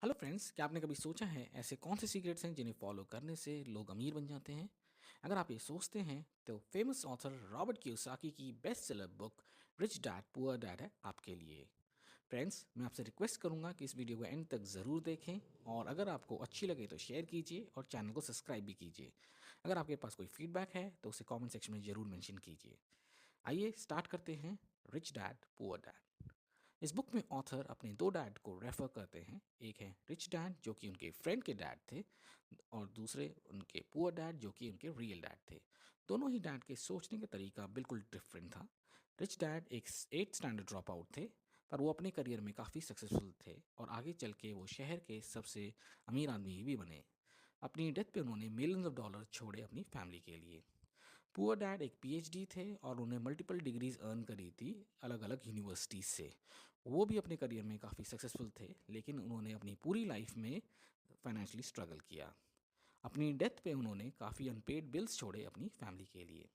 Hello friends, क्या आपने कभी सोचा है ऐसे कौन से सीक्रेट्स हैं जिन्हें फॉलो करने से लोग अमीर बन जाते हैं? अगर आप ये सोचते हैं तो फेमस ऑथर रॉबर्ट कियोसाकी की best seller book rich dad poor dad है आपके लिए। फ्रेंड्स, मैं आपसे रिक्वेस्ट करूंगा कि इस वीडियो को एंड तक ज़रूर देखें और अगर आपको अच्छी लगे तो शेयर कीजिए और चैनल को सब्सक्राइब भी कीजिए। अगर आपके पास कोई फीडबैक है तो उसे कमेंट सेक्शन में ज़रूर मेंशन कीजिए। आइए स्टार्ट करते हैं। Rich dad poor dad. इस बुक में ऑथर अपने दो डैड को रेफर करते हैं। एक है रिच डैड जो कि उनके फ्रेंड के डैड थे और दूसरे उनके पुअर डैड जो कि उनके रियल डैड थे। दोनों ही डैड के सोचने का तरीका बिल्कुल डिफरेंट था। रिच डैड एक 8th स्टैंडर्ड ड्रॉप आउट थे, पर वो अपने करियर में काफ़ी सक्सेसफुल थे और आगे चल के वो शहर के सबसे अमीर आदमी भी बने। अपनी डेथ पे उन्होंने मिलियंस ऑफ डॉलर छोड़े अपनी फैमिली के लिए। पुअर डैड एक पीएचडी थे और उन्हें मल्टीपल डिग्रीज अर्न करी थी अलग अलग यूनिवर्सिटीज से। वो भी अपने करियर में काफ़ी सक्सेसफुल थे, लेकिन उन्होंने अपनी पूरी लाइफ में फाइनेंशियली स्ट्रगल किया। अपनी डेथ पे उन्होंने काफ़ी अनपेड बिल्स छोड़े अपनी फैमिली के लिए।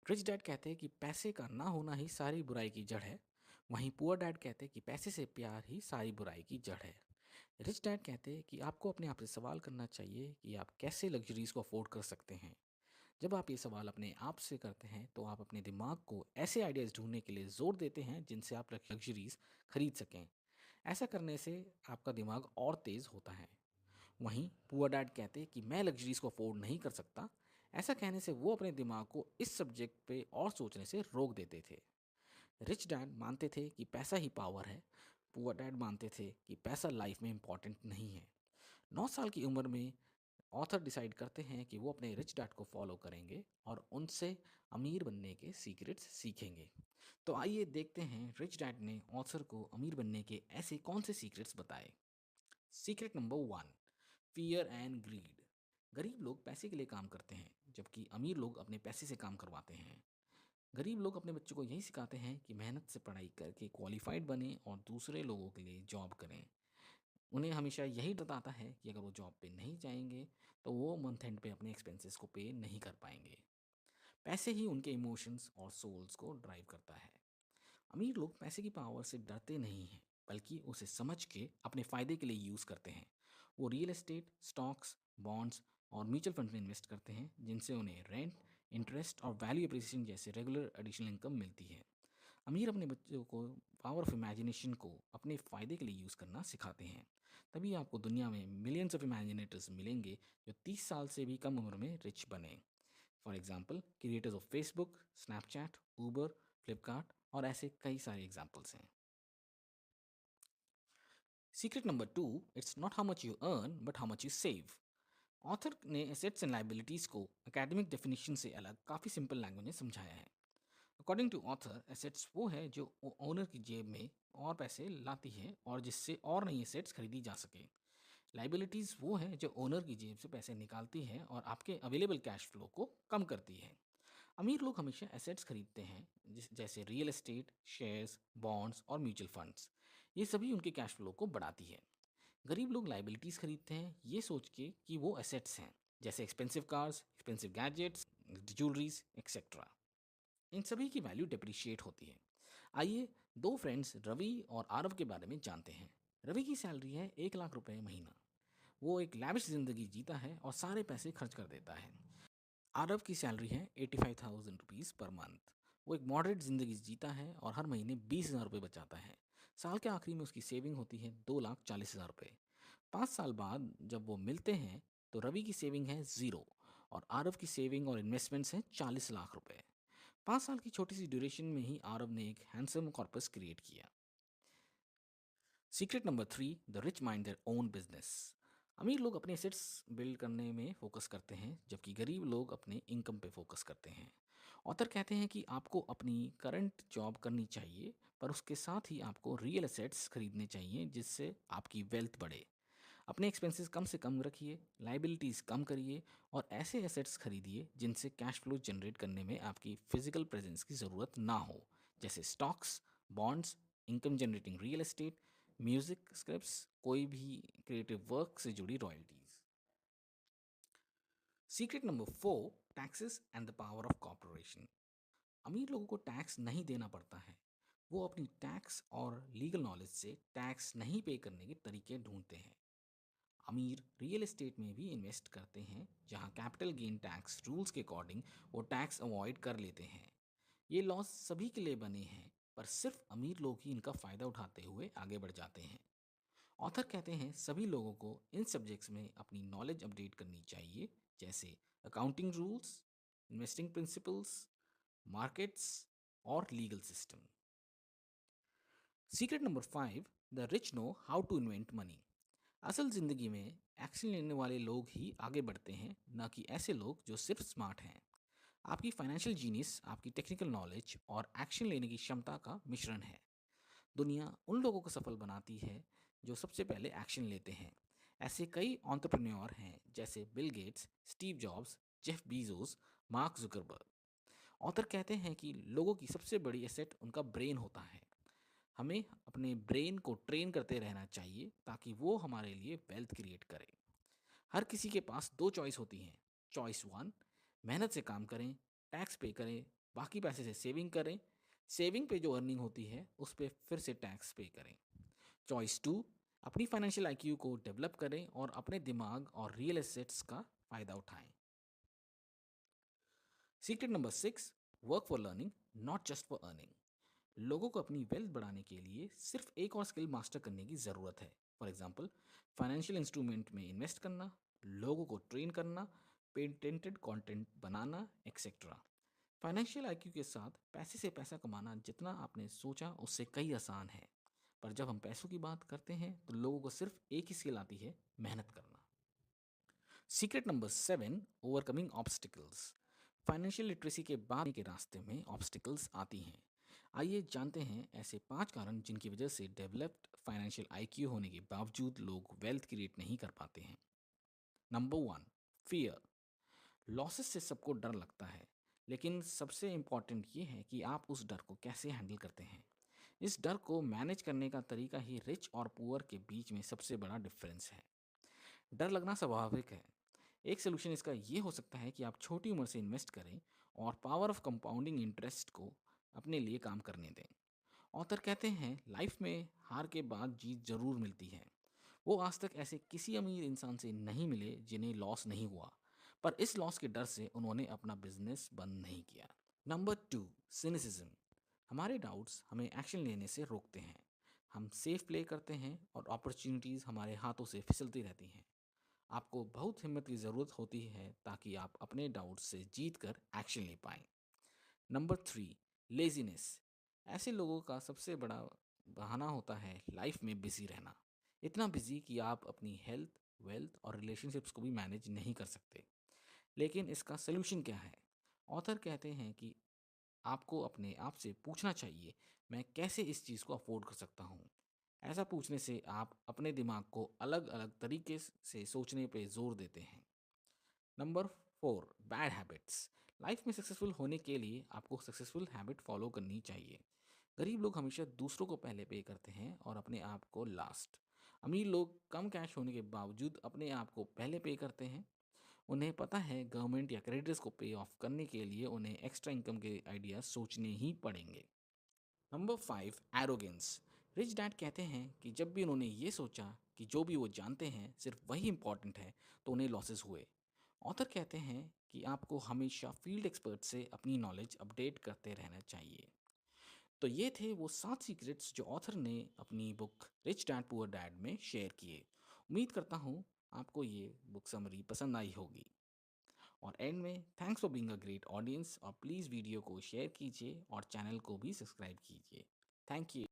रिच डैड कहते हैं कि पैसे का ना होना ही सारी बुराई की जड़ है। वहीं पुअर डैड कहते हैं कि पैसे से प्यार ही सारी बुराई की जड़ है। रिच डैड कहते हैं कि आपको अपने आप से सवाल करना चाहिए कि आप कैसे लग्जरीज को अफोर्ड कर सकते हैं। जब आप ये सवाल अपने आप से करते हैं तो आप अपने दिमाग को ऐसे आइडियाज़ ढूंढने के लिए जोर देते हैं जिनसे आप लग्जरीज खरीद सकें। ऐसा करने से आपका दिमाग और तेज़ होता है। वहीं पुअर डैड कहते हैं कि मैं लग्जरीज को अफोर्ड नहीं कर सकता। ऐसा कहने से वो अपने दिमाग को इस सब्जेक्ट पे और सोचने से रोक देते थे। रिच डैड मानते थे कि पैसा ही पावर है। पुअर डैड मानते थे कि पैसा लाइफ में इम्पॉर्टेंट नहीं है। 9 साल की उम्र में ऑथर डिसाइड करते हैं कि वो अपने रिच डैड को फॉलो करेंगे और उनसे अमीर बनने के सीक्रेट्स सीखेंगे। तो आइए देखते हैं रिच डैड ने ऑथर को अमीर बनने के ऐसे कौन से सीक्रेट्स बताए। Secret number 1, fear and greed. गरीब लोग पैसे के लिए काम करते हैं जबकि अमीर लोग अपने पैसे से काम करवाते हैं। गरीब लोग अपने बच्चों को यही सिखाते हैं कि मेहनत से पढ़ाई करके क्वालिफाइड बने और दूसरे लोगों के लिए जॉब करें। उन्हें हमेशा यही डर आता है कि अगर वो जॉब पे नहीं जाएंगे तो वो मंथ एंड पे अपने एक्सपेंसेस को पे नहीं कर पाएंगे। पैसे ही उनके इमोशंस और सोल्स को ड्राइव करता है। अमीर लोग पैसे की पावर से डरते नहीं हैं, बल्कि उसे समझ के अपने फ़ायदे के लिए यूज़ करते हैं। वो रियल एस्टेट, स्टॉक्स, बॉन्ड्स और म्यूचुअल फंड में इन्वेस्ट करते हैं जिनसे उन्हें रेंट, इंटरेस्ट और वैल्यू अप्रिसिएशन जैसे रेगुलर एडिशनल इनकम मिलती है। अमीर अपने बच्चों को पावर ऑफ इमेजिनेशन को अपने फ़ायदे के लिए यूज़ करना सिखाते हैं। तभी आपको दुनिया में मिलियंस ऑफ इमेजिनेटर्स मिलेंगे जो 30 साल से भी कम उम्र में रिच बने। For example creators of Facebook, Snapchat, Uber, Flipkart और ऐसे कई सारे एग्जाम्पल्स हैं। Secret number 2, it's not how much you earn but how much you save. Author ने एसेट्स एंड लाइबिलिटीज़ को एकेडमिक डेफिनेशन से अलग काफ़ी सिंपल लैंग्वेज में समझाया है। अकॉर्डिंग टू ऑथर, एसेट्स वो है जो ओनर की जेब में और पैसे लाती है और जिससे और नई एसेट्स खरीदी जा सके। लाइबिलिटीज़ वो है जो ओनर की जेब से पैसे निकालती है और आपके अवेलेबल कैश फ्लो को कम करती है। अमीर लोग हमेशा एसेट्स खरीदते हैं जैसे रियल एस्टेट, शेयर्स, बॉन्ड्स और म्यूचुअल फंड्स। ये सभी उनके कैश फ्लो को बढ़ाती है। गरीब लोग लाइबिलिटीज़ खरीदते हैं ये सोच के कि वो एसेट्स हैं, जैसे expensive cars, expensive gadgets, jewelleries etcetera. इन सभी की वैल्यू डिप्रिशिएट होती है। आइए दो फ्रेंड्स रवि और आरव के बारे में जानते हैं। रवि की सैलरी है 1 लाख रुपए महीना। वो एक लैविश ज़िंदगी जीता है और सारे पैसे खर्च कर देता है। आरव की सैलरी है 85,000 रुपीज़ पर मंथ। वो एक मॉडरेट ज़िंदगी जीता है और हर महीने 20,000 रुपये बचाता है। साल के आखिरी में उसकी सेविंग होती है 2,40,000 रुपये। 5 साल बाद जब वो मिलते हैं तो रवि की सेविंग है ज़ीरो और आरव की सेविंग और इन्वेस्टमेंट्स हैं 40 लाख रुपए। 5 साल की छोटी सी ड्यूरेशन में ही आरव ने एक हैंडसम कॉर्पस क्रिएट किया। Secret number 3, the rich mind their own business. अमीर लोग अपने एसेट्स बिल्ड करने में फोकस करते हैं जबकि गरीब लोग अपने इनकम पे फोकस करते हैं। ऑथर कहते हैं कि आपको अपनी करंट जॉब करनी चाहिए, पर उसके साथ ही आपको रियल एसेट्स खरीदने चाहिए जिससे आपकी वेल्थ बढ़े। अपने एक्सपेंसेस कम से कम रखिए, लाइबिलिटीज़ कम करिए और ऐसे एसेट्स खरीदिए जिनसे कैश फ्लो जनरेट करने में आपकी फिजिकल प्रेजेंस की ज़रूरत ना हो, जैसे stocks, bonds, income generating real estate, music scripts, कोई भी क्रिएटिव वर्क से जुड़ी royalties. Secret number 4, taxes and the power of corporation. अमीर लोगों को टैक्स नहीं देना पड़ता है। वो अपनी टैक्स और लीगल नॉलेज से टैक्स नहीं पे करने के तरीके ढूंढते हैं। अमीर रियल एस्टेट में भी इन्वेस्ट करते हैं, जहां कैपिटल गेन टैक्स रूल्स के अकॉर्डिंग वो टैक्स अवॉइड कर लेते हैं। ये लॉस सभी के लिए बने हैं, पर सिर्फ अमीर लोग ही इनका फ़ायदा उठाते हुए आगे बढ़ जाते हैं। ऑथर कहते हैं सभी लोगों को इन सब्जेक्ट्स में अपनी नॉलेज अपडेट करनी चाहिए, जैसे accounting rules, investing principles, markets और legal system. Secret number 5, the rich know how to invent money. असल ज़िंदगी में एक्शन लेने वाले लोग ही आगे बढ़ते हैं, ना कि ऐसे लोग जो सिर्फ स्मार्ट हैं। आपकी फाइनेंशियल जीनियस आपकी टेक्निकल नॉलेज और एक्शन लेने की क्षमता का मिश्रण है। दुनिया उन लोगों को सफल बनाती है जो सबसे पहले एक्शन लेते हैं। ऐसे कई एंटरप्रेन्योर हैं, जैसे Bill Gates, Steve jobs, Jeff Bezos, mark Zuckerberg. Author कहते हैं कि लोगों की सबसे बड़ी एसेट उनका ब्रेन होता है। हमें अपने ब्रेन को ट्रेन करते रहना चाहिए ताकि वो हमारे लिए वेल्थ क्रिएट करे। हर किसी के पास दो चॉइस होती हैं। चॉइस वन, मेहनत से काम करें, टैक्स पे करें, बाकी पैसे से सेविंग करें, सेविंग पे जो अर्निंग होती है उस पर फिर से टैक्स पे करें। चॉइस टू, अपनी फाइनेंशियल आईक्यू को डेवलप करें और अपने दिमाग और रियल एसेट्स का फ़ायदा उठाएं। Secret number 6, work for learning not just for earning. लोगों को अपनी वेल्थ बढ़ाने के लिए सिर्फ एक और स्किल मास्टर करने की ज़रूरत है। फॉर एग्जांपल, फाइनेंशियल इंस्ट्रूमेंट में इन्वेस्ट करना, लोगों को ट्रेन करना, पेटेंटेड कंटेंट बनाना, एक्सेट्रा। फाइनेंशियल आईक्यू के साथ पैसे से पैसा कमाना जितना आपने सोचा उससे कई आसान है। पर जब हम पैसों की बात करते हैं तो लोगों को सिर्फ एक ही स्किल आती है, मेहनत करना। Secret number 7, overcoming obstacles. Financial literacy के बाद के रास्ते में ऑब्स्टिकल्स आती हैं। आइए जानते हैं ऐसे 5 कारण जिनकी वजह से डेवलप्ड फाइनेंशियल आईक्यू होने के बावजूद लोग वेल्थ क्रिएट नहीं कर पाते हैं। Number 1, fear. लॉसेस से सबको डर लगता है, लेकिन सबसे इम्पॉर्टेंट ये है कि आप उस डर को कैसे हैंडल करते हैं। इस डर को मैनेज करने का तरीका ही रिच और पुअर के बीच में सबसे बड़ा डिफरेंस है। डर लगना स्वाभाविक है। एक सोल्यूशन इसका ये हो सकता है कि आप छोटी उम्र से इन्वेस्ट करें और पावर ऑफ कंपाउंडिंग इंटरेस्ट को अपने लिए काम करने दें। ऑथर कहते हैं लाइफ में हार के बाद जीत जरूर मिलती है। वो आज तक ऐसे किसी अमीर इंसान से नहीं मिले जिन्हें लॉस नहीं हुआ, पर इस लॉस के डर से उन्होंने अपना बिजनेस बंद नहीं किया। Number 2, cynicism. हमारे डाउट्स हमें एक्शन लेने से रोकते हैं। हम सेफ प्ले करते हैं और अपॉर्चुनिटीज़ हमारे हाथों से फिसलती रहती हैं। आपको बहुत हिम्मत की ज़रूरत होती है ताकि आप अपने डाउट्स से जीत कर एक्शन ले पाएँ। Number 3, laziness. ऐसे लोगों का सबसे बड़ा बहाना होता है लाइफ में बिजी रहना। इतना बिजी कि आप अपनी हेल्थ, वेल्थ और रिलेशनशिप्स को भी मैनेज नहीं कर सकते। लेकिन इसका सलूशन क्या है? ऑथर कहते हैं कि आपको अपने आप से पूछना चाहिए, मैं कैसे इस चीज़ को अफोर्ड कर सकता हूँ। ऐसा पूछने से आप अपने दिमाग को अलग अलग तरीके से सोचने पे जोर देते हैं। Number 4, bad habits. लाइफ में सक्सेसफुल होने के लिए आपको सक्सेसफुल हैबिट फॉलो करनी चाहिए। गरीब लोग हमेशा दूसरों को पहले पे करते हैं और अपने आप को लास्ट। अमीर लोग कम कैश होने के बावजूद अपने आप को पहले पे करते हैं। उन्हें पता है गवर्नमेंट या क्रेडिटर्स को पे ऑफ करने के लिए उन्हें एक्स्ट्रा इनकम के आइडिया सोचने ही पड़ेंगे। Number 5, arrogance. रिच डैड कहते हैं कि जब भी उन्होंने ये सोचा कि जो भी वो जानते हैं सिर्फ वही इंपॉर्टेंट है, तो उन्हें लॉसेस हुए। ऑथर कहते हैं कि आपको हमेशा फील्ड एक्सपर्ट से अपनी नॉलेज अपडेट करते रहना चाहिए। तो ये थे वो 7 सीक्रेट्स जो ऑथर ने अपनी book rich dad poor dad में शेयर किए। उम्मीद करता हूँ आपको ये बुक समरी पसंद आई होगी। और एंड में thanks for being a great audience, और प्लीज़ वीडियो को शेयर कीजिए और चैनल को भी सब्सक्राइब कीजिए। Thank you.